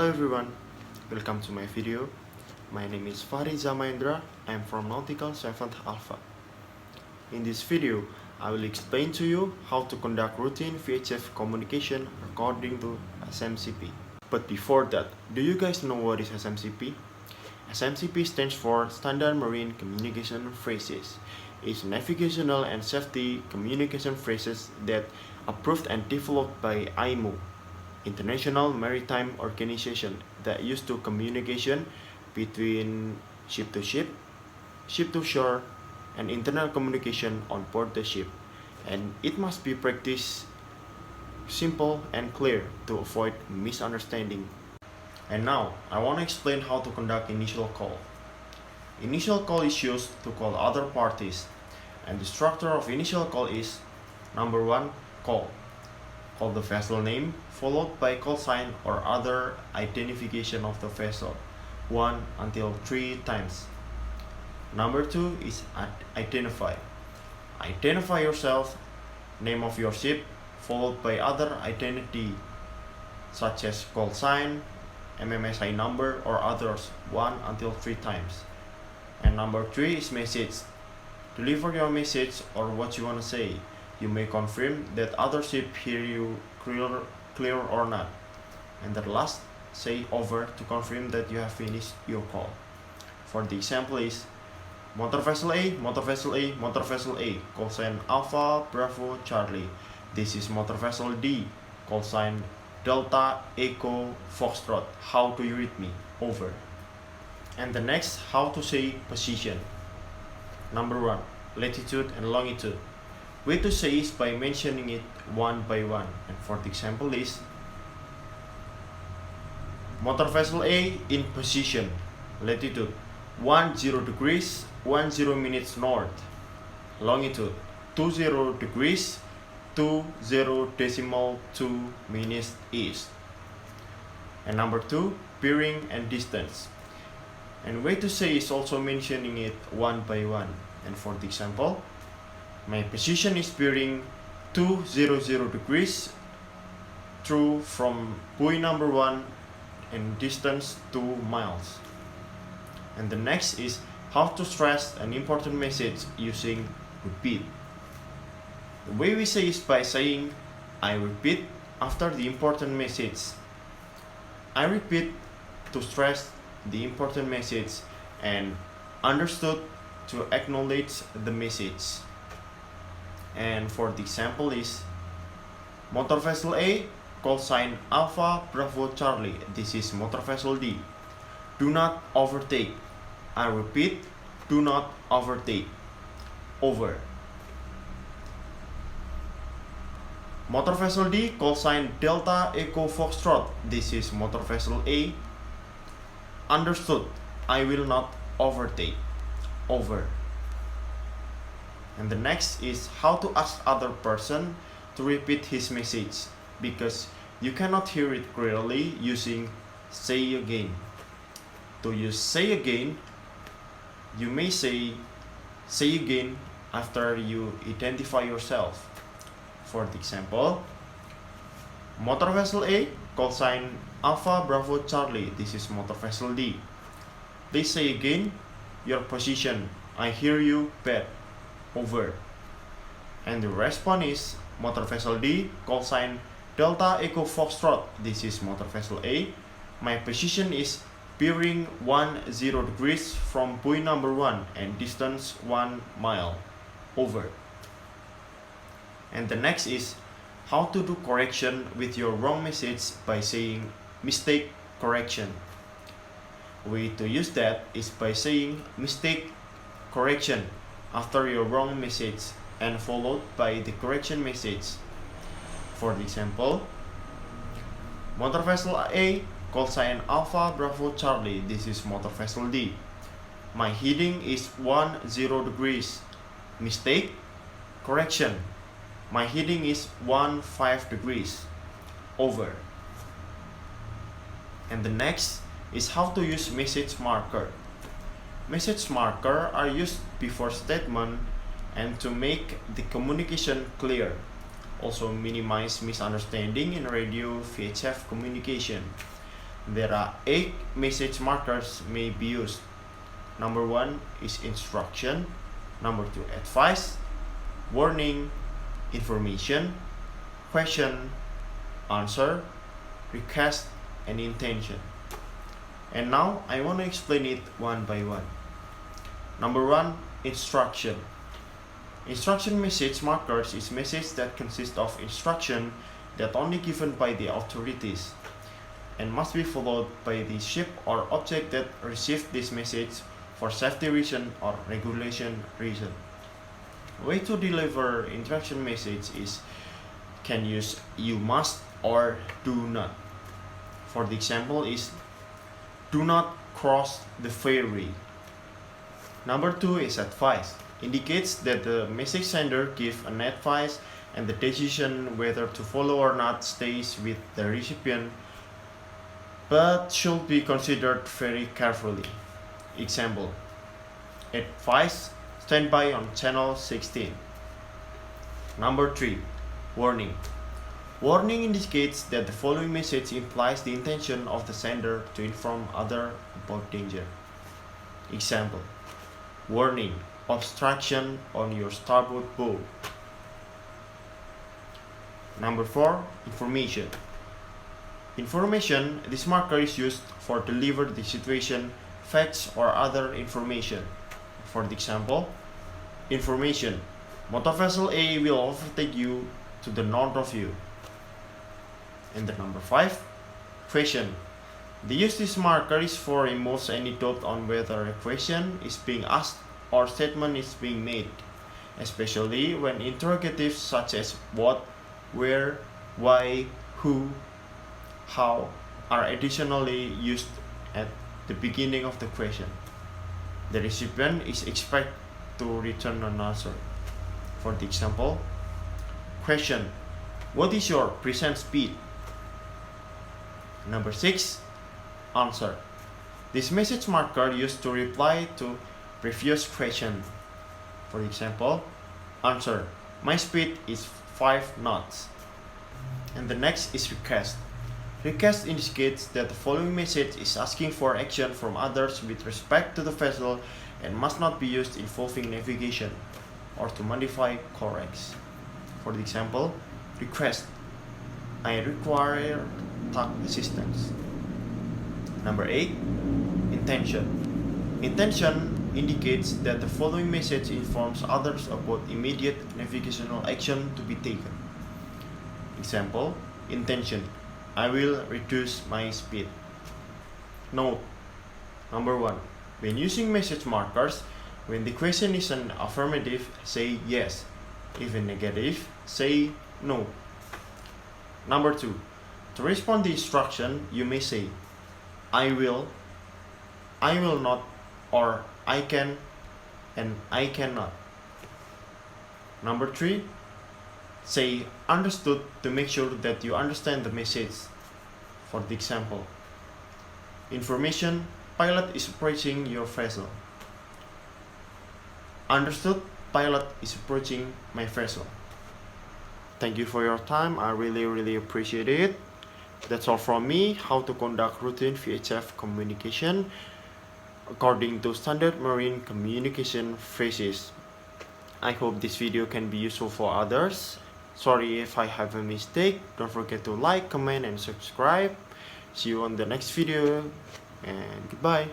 Hello everyone, welcome to my video. My name is Fahri Mahendra. I am from Nautical 7th Alpha. In this video, I will explain to you how to conduct routine VHF communication according to SMCP. But before that, do you guys know what is SMCP? SMCP stands for Standard Marine Communication Phrases. It's navigational and safety communication phrases that approved and developed by IMO, International Maritime Organization, that used to communication between ship to shore, and internal communication on board the ship. And it must be practiced simple and clear to avoid misunderstanding. And now, I want to explain how to conduct initial call. Initial call is used to call other parties, and the structure of initial call is: number 1, call. Call the vessel name, followed by call sign or other identification of the vessel, 1 until 3 times. Number 2 is identify. Identify yourself, name of your ship, followed by other identity such as call sign, MMSI number or others, 1 until 3 times. And number 3 is message. Deliver your message or what you want to say. You may confirm that other ship hear you clear or not. And the last, say over to confirm that you have finished your call. For the example is: motor vessel A, motor vessel A, motor vessel A, call sign Alpha Bravo Charlie. This is motor vessel D, call sign Delta Echo Foxtrot. How do you read me? Over. And the next, how to say position. Number 1, latitude and longitude. Way to say is by mentioning it one by one. And for the example is: motor vessel A in position, latitude 10 degrees 10 minutes north, longitude 20 degrees 20.2 minutes east. And number 2, bearing and distance. And way to say is also mentioning it one by one. And for the example, my position is bearing 200 degrees through from buoy number 1 and distance 2 miles. And the next is how to stress an important message using repeat. The way we say is by saying I repeat after the important message. I repeat to stress the important message, and understood to acknowledge the message. And for the example is: motor vessel A, call sign Alpha Bravo Charlie. This is motor vessel D. Do not overtake. I repeat, do not overtake. Over. Motor vessel D, call sign Delta Echo Foxtrot. This is motor vessel A. Understood, I will not overtake. Over. And the next is how to ask other person to repeat his message, because you cannot hear it clearly using say again. To use say again, you may say again after you identify yourself. For the example, motor vessel A, call sign Alpha Bravo Charlie. This is motor vessel D. Please say again your position. I hear you bad. Over. And the response is: motor vessel D, call sign Delta Echo Foxtrot. This is motor vessel A. My position is bearing 10 degrees from buoy number 1 and distance 1 mile. Over. And the next is how to do correction with your wrong message by saying mistake correction. Way to use that is by saying mistake correction after your wrong message and followed by the correction message. For the example, motor vessel A, call sign Alpha Bravo Charlie. This is motor vessel D. My heading is 10 degrees. Mistake correction. My heading is 15 degrees. Over. And the next is how to use message marker. Message marker are used before statement and to make the communication clear. Also minimize misunderstanding in radio VHF communication. There are 8 message markers may be used. Number 1 is instruction. Number 2, advice, warning, information, question, answer, request, and intention. And now I want to explain it one by one. Number 1, instruction. Instruction message markers is message that consist of instruction that only given by the authorities and must be followed by the ship or object that received this message for safety reason or regulation reason. Way to deliver instruction message is can use you must or do not. For the example is do not cross the ferry. Number 2 is advice. Indicates that the message sender gives an advice and the decision whether to follow or not stays with the recipient, but should be considered very carefully. Example: advice, stand by on channel 16. Number 3, warning. Warning indicates that the following message implies the intention of the sender to inform others about danger. Example: warning, obstruction on your starboard bow. Number 4, information. Information, this marker is used for deliver the situation, facts or other information. For the example, information, motor vessel A will overtake you to the north of you. And the number 5, question. The use this marker is for removes any doubt on whether a question is being asked or statement is being made, especially when interrogatives such as what, where, why, who, how are additionally used at the beginning of the question. The recipient is expected to return an answer. For the example, question: what is your present speed? Number 6, answer. This message marker used to reply to previous question. For example, answer: my speed is 5 knots. And the next is request. Request indicates that the following message is asking for action from others with respect to the vessel and must not be used involving navigation or to modify corrects. For the example, request: I require tug assistance. Number 8, intention. Intention indicates that the following message informs others about immediate navigational action to be taken. Example: intention: I will reduce my speed. Note: number 1, when using message markers, when the question is an affirmative, say yes. If a negative, say no. Number 2, to respond to instruction, you may say I will not, or I can and I cannot. Number 3, say understood to make sure that you understand the message. For the example, information: pilot is approaching your vessel. Understood: pilot is approaching my vessel. Thank you for your time. I really appreciate it. That's all from me. How to conduct routine VHF communication according to standard marine communication phrases. I hope this video can be useful for others. Sorry if I have a mistake. Don't forget to like, comment, and subscribe. See you on the next video, and goodbye.